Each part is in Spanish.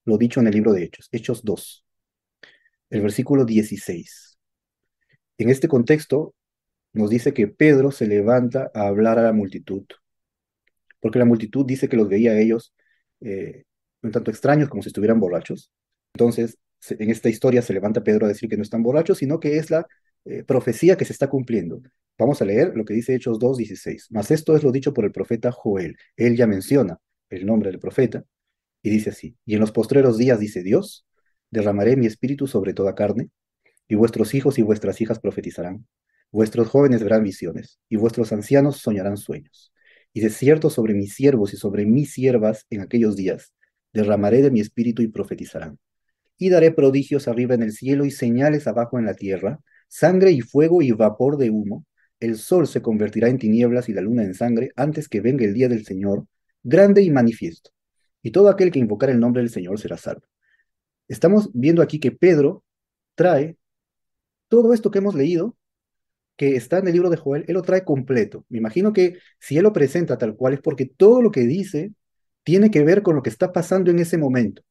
lo dicho en el libro de Hechos, Hechos 2, el versículo 16. En este contexto nos dice que Pedro se levanta a hablar a la multitud, porque la multitud dice que los veía a ellos un tanto extraños, como si estuvieran borrachos. Entonces, en esta historia se levanta Pedro a decir que no están borrachos, sino que es la profecía que se está cumpliendo. Vamos a leer lo que dice Hechos 2:16. Mas esto es lo dicho por el profeta Joel. Él ya menciona el nombre del profeta y dice así: y en los postreros días, dice Dios, derramaré mi espíritu sobre toda carne, y vuestros hijos y vuestras hijas profetizarán, vuestros jóvenes verán visiones, y vuestros ancianos soñarán sueños. Y de cierto sobre mis siervos y sobre mis siervas en aquellos días derramaré de mi espíritu y profetizarán. Y daré prodigios arriba en el cielo y señales abajo en la tierra, sangre y fuego y vapor de humo. El sol se convertirá en tinieblas y la luna en sangre antes que venga el día del Señor, grande y manifiesto. Y todo aquel que invocar el nombre del Señor será salvo. Estamos viendo aquí que Pedro trae todo esto que hemos leído, que está en el libro de Joel, él lo trae completo. Me imagino que si él lo presenta tal cual es porque todo lo que dice tiene que ver con lo que está pasando en ese momento.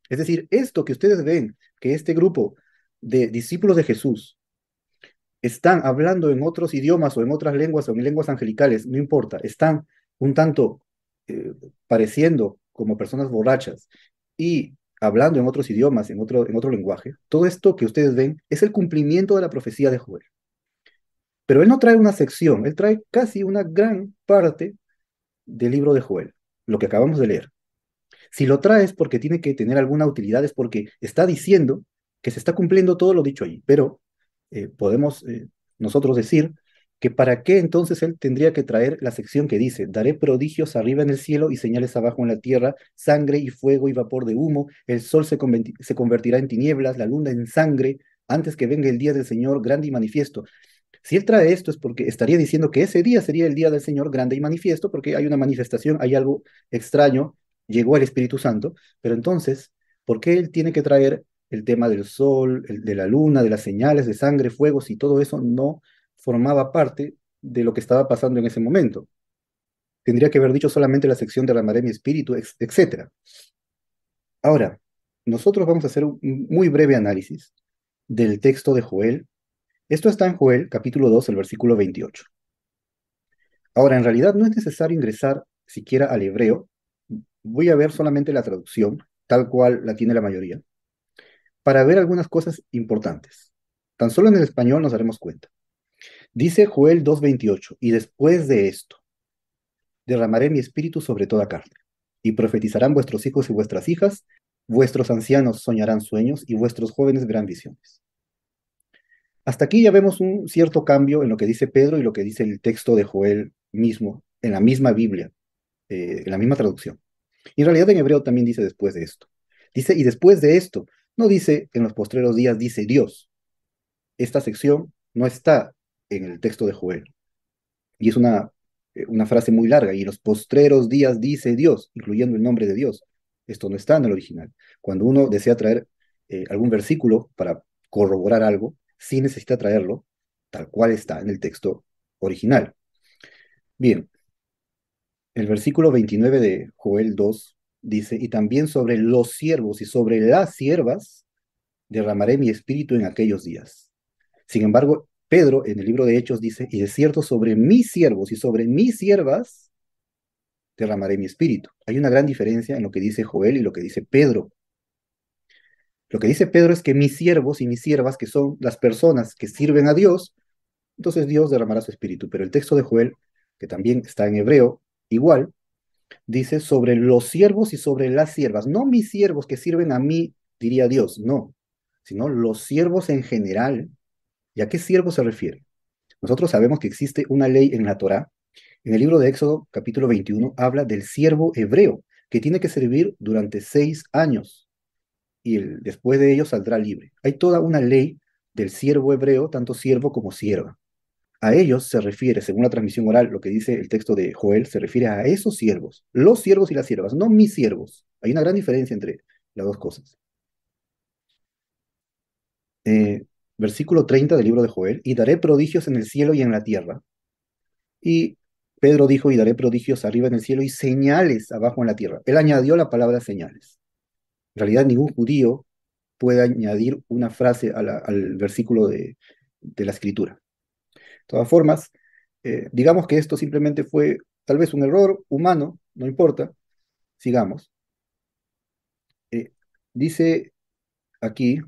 Es decir, esto que ustedes ven, que este grupo de discípulos de Jesús están hablando en otros idiomas o en otras lenguas o en lenguas angelicales, no importa, están un tanto pareciendo como personas borrachas y hablando en otros idiomas, en otro lenguaje, todo esto que ustedes ven es el cumplimiento de la profecía de Joel. Pero él no trae una sección, él trae casi una gran parte del libro de Joel, lo que acabamos de leer. Si lo trae es porque tiene que tener alguna utilidad, es porque está diciendo que se está cumpliendo todo lo dicho allí. Pero podemos nosotros decir que para qué entonces él tendría que traer la sección que dice: daré prodigios arriba en el cielo y señales abajo en la tierra, sangre y fuego y vapor de humo, el sol se convertirá en tinieblas, la luna en sangre, antes que venga el día del Señor grande y manifiesto. Si él trae esto es porque estaría diciendo que ese día sería el día del Señor grande y manifiesto, porque hay una manifestación, hay algo extraño, llegó el Espíritu Santo, pero entonces, ¿por qué él tiene que traer el tema del sol, de la luna, de las señales de sangre, fuego, si todo eso no formaba parte de lo que estaba pasando en ese momento? Tendría que haber dicho solamente la sección derramaré mi espíritu, etcétera. Ahora, nosotros vamos a hacer un muy breve análisis del texto de Joel. Esto está en Joel, capítulo 2, el versículo 28. Ahora, en realidad no es necesario ingresar siquiera al hebreo. Voy a ver solamente la traducción, tal cual la tiene la mayoría, para ver algunas cosas importantes. Tan solo en el español nos daremos cuenta. Dice Joel 2:28, y después de esto, derramaré mi espíritu sobre toda carne, y profetizarán vuestros hijos y vuestras hijas, vuestros ancianos soñarán sueños, y vuestros jóvenes verán visiones. Hasta aquí ya vemos un cierto cambio en lo que dice Pedro y lo que dice el texto de Joel mismo, en la misma Biblia, en la misma traducción. Y en realidad en hebreo también dice después de esto. Dice, y después de esto, no dice en los postreros días, dice Dios. Esta sección no está en el texto de Joel. Y es una frase muy larga. Y en los postreros días dice Dios, incluyendo el nombre de Dios. Esto no está en el original. Cuando uno desea traer algún versículo para corroborar algo, sí necesita traerlo tal cual está en el texto original. Bien, el versículo 29 de Joel 2 dice: y también sobre los siervos y sobre las siervas derramaré mi espíritu en aquellos días. Sin embargo, Pedro en el libro de Hechos dice: y de cierto sobre mis siervos y sobre mis siervas derramaré mi espíritu. Hay una gran diferencia en lo que dice Joel y lo que dice Pedro. Lo que dice Pedro es que mis siervos y mis siervas, que son las personas que sirven a Dios, entonces Dios derramará su espíritu. Pero el texto de Joel, que también está en hebreo, igual, dice sobre los siervos y sobre las siervas. No mis siervos que sirven a mí, diría Dios, no, sino los siervos en general. ¿Y a qué siervo se refiere? Nosotros sabemos que existe una ley en la Torá. En el libro de Éxodo, capítulo 21, habla del siervo hebreo, que tiene que servir durante 6 años y después de ello saldrá libre. Hay toda una ley del siervo hebreo, tanto siervo como sierva. A ellos se refiere, según la transmisión oral, lo que dice el texto de Joel, se refiere a esos siervos, los siervos y las siervas, no mis siervos. Hay una gran diferencia entre las dos cosas. Eh, Versículo 30 del libro de Joel: y daré prodigios en el cielo y en la tierra. Y Pedro dijo: y daré prodigios arriba en el cielo y señales abajo en la tierra. Él añadió la palabra señales. En realidad ningún judío puede añadir una frase al versículo de la escritura. De todas formas, digamos que esto simplemente fue tal vez un error humano, no importa, sigamos. Eh, Dice aquí,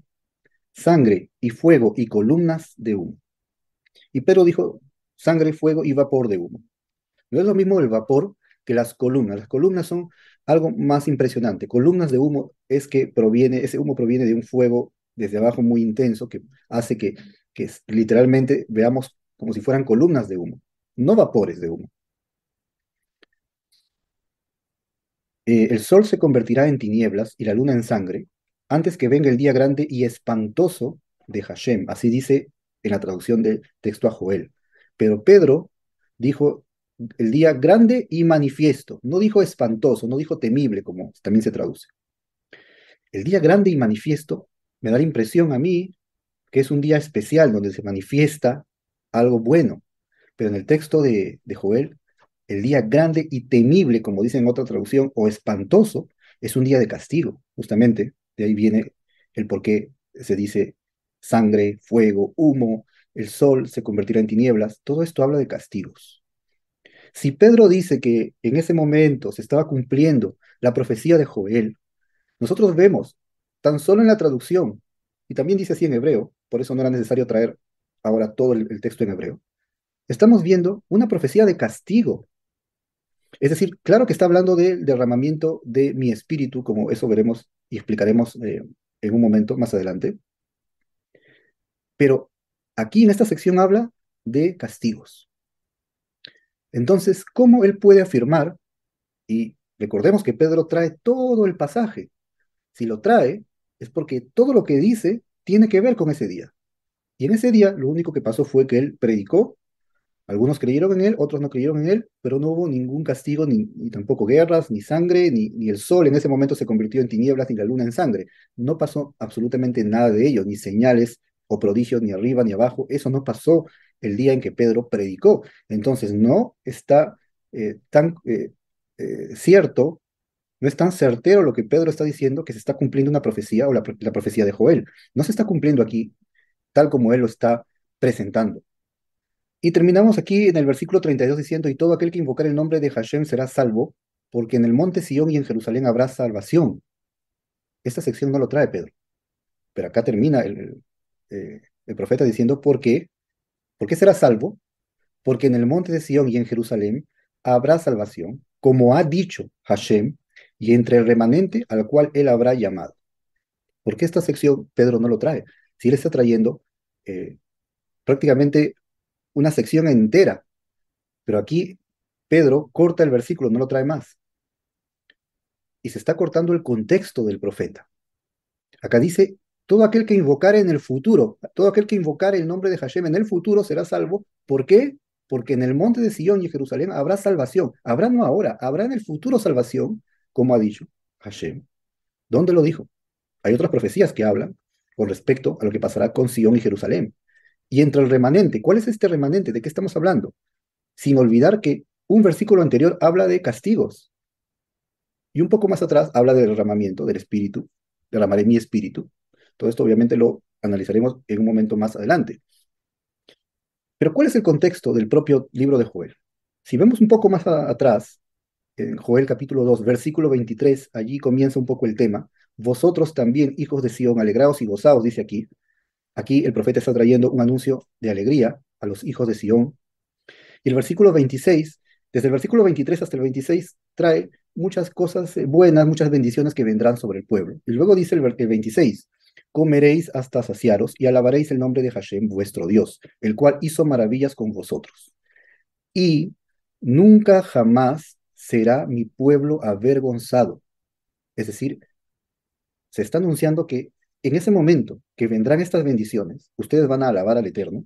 sangre y fuego y columnas de humo. Y Pedro dijo, sangre, fuego y vapor de humo. No es lo mismo el vapor que las columnas. Las columnas son algo más impresionante. Columnas de humo es que ese humo proviene de un fuego desde abajo muy intenso que hace que literalmente veamos como si fueran columnas de humo, no vapores de humo. El sol se convertirá en tinieblas y la luna en sangre antes que venga el día grande y espantoso de Hashem. Así dice en la traducción del texto a Joel. Pero Pedro dijo el día grande y manifiesto. No dijo espantoso, no dijo temible, como también se traduce. El día grande y manifiesto me da la impresión a mí que es un día especial donde se manifiesta algo bueno. Pero en el texto de Joel, el día grande y temible, como dice en otra traducción, o espantoso, es un día de castigo, justamente. De ahí viene el por qué se dice sangre, fuego, humo, el sol se convertirá en tinieblas. Todo esto habla de castigos. Si Pedro dice que en ese momento se estaba cumpliendo la profecía de Joel, nosotros vemos, tan solo en la traducción, y también dice así en hebreo, por eso no era necesario traer ahora todo el texto en hebreo, estamos viendo una profecía de castigo. Es decir, claro que está hablando del derramamiento de mi espíritu, como eso veremos y explicaremos en un momento más adelante, pero aquí en esta sección habla de castigos. Entonces, ¿cómo él puede afirmar? Y recordemos que Pedro trae todo el pasaje. Si lo trae, es porque todo lo que dice tiene que ver con ese día. Y en ese día lo único que pasó fue que él predicó. Algunos creyeron en él, otros no creyeron en él, pero no hubo ningún castigo, ni tampoco guerras, ni sangre, ni el sol en ese momento se convirtió en tinieblas, ni la luna en sangre. No pasó absolutamente nada de ello, ni señales o prodigios, ni arriba ni abajo. Eso no pasó el día en que Pedro predicó. Entonces no está tan cierto, no es tan certero lo que Pedro está diciendo que se está cumpliendo una profecía o la profecía de Joel. No se está cumpliendo aquí tal como él lo está presentando. Y terminamos aquí en el versículo 32 diciendo, y todo aquel que invocar el nombre de Hashem será salvo, porque en el monte Sión y en Jerusalén habrá salvación. Esta sección no lo trae Pedro, pero acá termina el profeta diciendo, ¿por qué? ¿Por qué será salvo? Porque en el monte de Sión y en Jerusalén habrá salvación, como ha dicho Hashem, y entre el remanente al cual él habrá llamado. ¿Por qué esta sección Pedro no lo trae? Si él está trayendo eh, prácticamente una sección entera. Pero aquí Pedro corta el versículo, no lo trae más. Y se está cortando el contexto del profeta. Acá dice, todo aquel que invocare en el futuro, todo aquel que invocare el nombre de Hashem en el futuro será salvo. ¿Por qué? Porque en el monte de Sion y Jerusalén habrá salvación. Habrá no ahora, habrá en el futuro salvación, como ha dicho Hashem. ¿Dónde lo dijo? Hay otras profecías que hablan con respecto a lo que pasará con Sion y Jerusalén. Y entre el remanente, ¿cuál es este remanente? ¿De qué estamos hablando? Sin olvidar que un versículo anterior habla de castigos. Y un poco más atrás habla del derramamiento del espíritu, derramaré mi espíritu. Todo esto obviamente lo analizaremos en un momento más adelante. Pero ¿cuál es el contexto del propio libro de Joel? Si vemos un poco más atrás, en Joel capítulo 2 versículo 23, allí comienza un poco el tema. Vosotros también, hijos de Sión, alegraos y gozaos, dice aquí. Aquí el profeta está trayendo un anuncio de alegría a los hijos de Sión. Y el versículo 26, desde el versículo 23 hasta el 26, trae muchas cosas buenas, muchas bendiciones que vendrán sobre el pueblo. Y luego dice el 26, comeréis hasta saciaros y alabaréis el nombre de Hashem, vuestro Dios, el cual hizo maravillas con vosotros. Y nunca jamás será mi pueblo avergonzado. Es decir, se está anunciando que en ese momento que vendrán estas bendiciones, ustedes van a alabar al Eterno,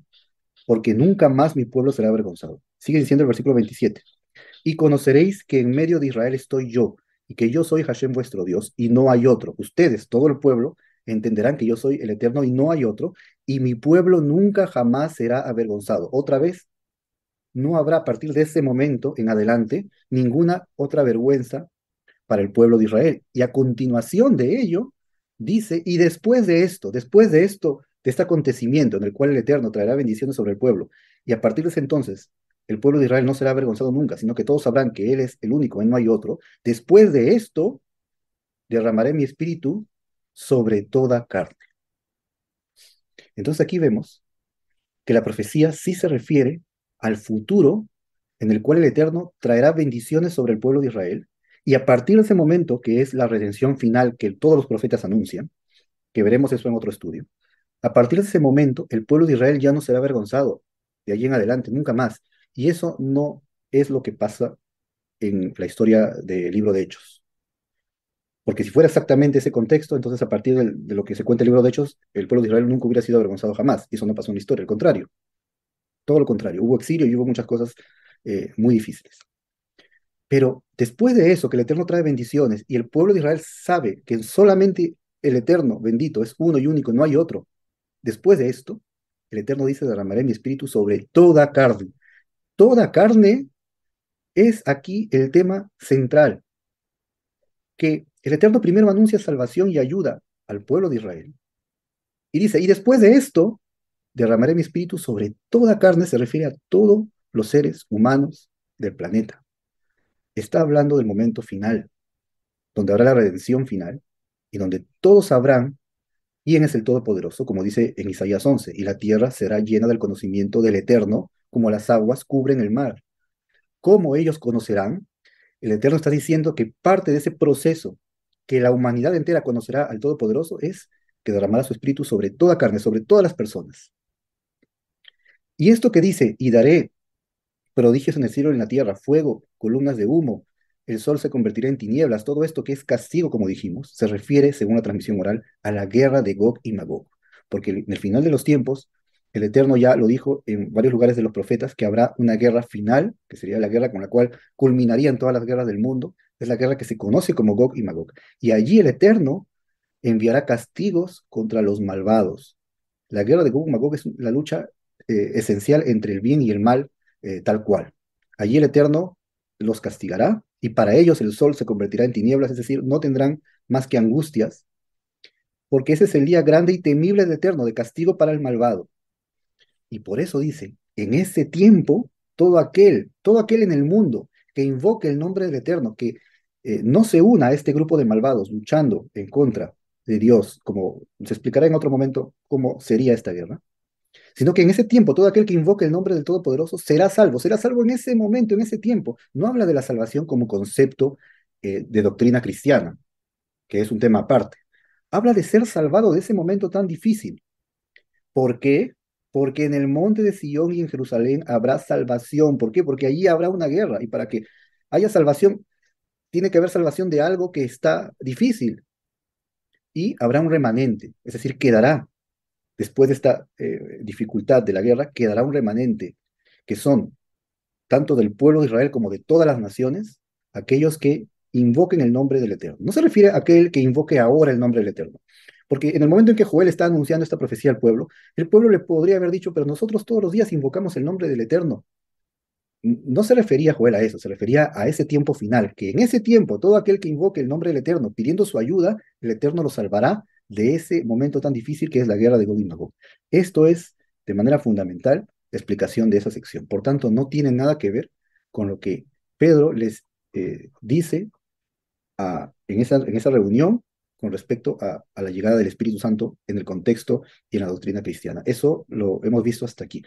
porque nunca más mi pueblo será avergonzado. Sigue diciendo el versículo 27. Y conoceréis que en medio de Israel estoy yo, y que yo soy Hashem vuestro Dios, y no hay otro. Ustedes, todo el pueblo, entenderán que yo soy el Eterno y no hay otro, y mi pueblo nunca jamás será avergonzado. Otra vez, no habrá a partir de ese momento en adelante ninguna otra vergüenza para el pueblo de Israel. Y a continuación de ello, dice, y después de esto, de este acontecimiento en el cual el Eterno traerá bendiciones sobre el pueblo, y a partir de ese entonces, el pueblo de Israel no será avergonzado nunca, sino que todos sabrán que Él es el único, Él no hay otro. Después de esto, derramaré mi espíritu sobre toda carne. Entonces aquí vemos que la profecía sí se refiere al futuro en el cual el Eterno traerá bendiciones sobre el pueblo de Israel, y a partir de ese momento, que es la redención final que todos los profetas anuncian, que veremos eso en otro estudio, a partir de ese momento el pueblo de Israel ya no será avergonzado de allí en adelante, nunca más. Y eso no es lo que pasa en la historia del libro de Hechos. Porque si fuera exactamente ese contexto, entonces a partir de lo que se cuenta en el libro de Hechos, el pueblo de Israel nunca hubiera sido avergonzado jamás. Y eso no pasó en la historia, al contrario, todo lo contrario. Hubo exilio y hubo muchas cosas muy difíciles. Pero después de eso, que el Eterno trae bendiciones y el pueblo de Israel sabe que solamente el Eterno bendito es uno y único, no hay otro. Después de esto, el Eterno dice, derramaré mi espíritu sobre toda carne. Toda carne es aquí el tema central, que el Eterno primero anuncia salvación y ayuda al pueblo de Israel. Y dice, y después de esto, derramaré mi espíritu sobre toda carne, se refiere a todos los seres humanos del planeta. Está hablando del momento final, donde habrá la redención final, y donde todos sabrán quién es el Todopoderoso, como dice en Isaías 11, y la tierra será llena del conocimiento del Eterno, como las aguas cubren el mar. ¿Cómo ellos conocerán? El Eterno está diciendo que parte de ese proceso que la humanidad entera conocerá al Todopoderoso es que derramará su espíritu sobre toda carne, sobre todas las personas. Y esto que dice, y daré prodigios en el cielo y en la tierra, fuego, columnas de humo, el sol se convertirá en tinieblas, todo esto que es castigo, como dijimos, se refiere, según la transmisión oral, a la guerra de Gog y Magog. Porque en el final de los tiempos, el Eterno ya lo dijo en varios lugares de los profetas, que habrá una guerra final, que sería la guerra con la cual culminarían todas las guerras del mundo, es la guerra que se conoce como Gog y Magog. Y allí el Eterno enviará castigos contra los malvados. La guerra de Gog y Magog es la lucha esencial entre el bien y el mal, tal cual. Allí el Eterno los castigará y para ellos el sol se convertirá en tinieblas, es decir, no tendrán más que angustias, porque ese es el día grande y temible del Eterno, de castigo para el malvado. Y por eso dice, en ese tiempo, todo aquel en el mundo que invoque el nombre del Eterno, que no se una a este grupo de malvados luchando en contra de Dios, como se explicará en otro momento cómo sería esta guerra, sino que en ese tiempo todo aquel que invoque el nombre del Todopoderoso será salvo en ese momento, en ese tiempo. No habla de la salvación como concepto de doctrina cristiana, que es un tema aparte. Habla de ser salvado de ese momento tan difícil. ¿Por qué? Porque en el monte de Sion y en Jerusalén habrá salvación. ¿Por qué? Porque allí habrá una guerra. Y para que haya salvación, tiene que haber salvación de algo que está difícil. Y habrá un remanente, es decir, quedará, después de esta dificultad de la guerra, quedará un remanente, que son tanto del pueblo de Israel como de todas las naciones, aquellos que invoquen el nombre del Eterno. No se refiere a aquel que invoque ahora el nombre del Eterno, porque en el momento en que Joel está anunciando esta profecía al pueblo, el pueblo le podría haber dicho, pero nosotros todos los días invocamos el nombre del Eterno. No se refería Joel a eso, se refería a ese tiempo final, que en ese tiempo todo aquel que invoque el nombre del Eterno pidiendo su ayuda, el Eterno lo salvará de ese momento tan difícil que es la guerra de Gog y Magog. Esto es, de manera fundamental, la explicación de esa sección. Por tanto, no tiene nada que ver con lo que Pedro les dice en esa reunión con respecto a la llegada del Espíritu Santo en el contexto y en la doctrina cristiana. Eso lo hemos visto hasta aquí.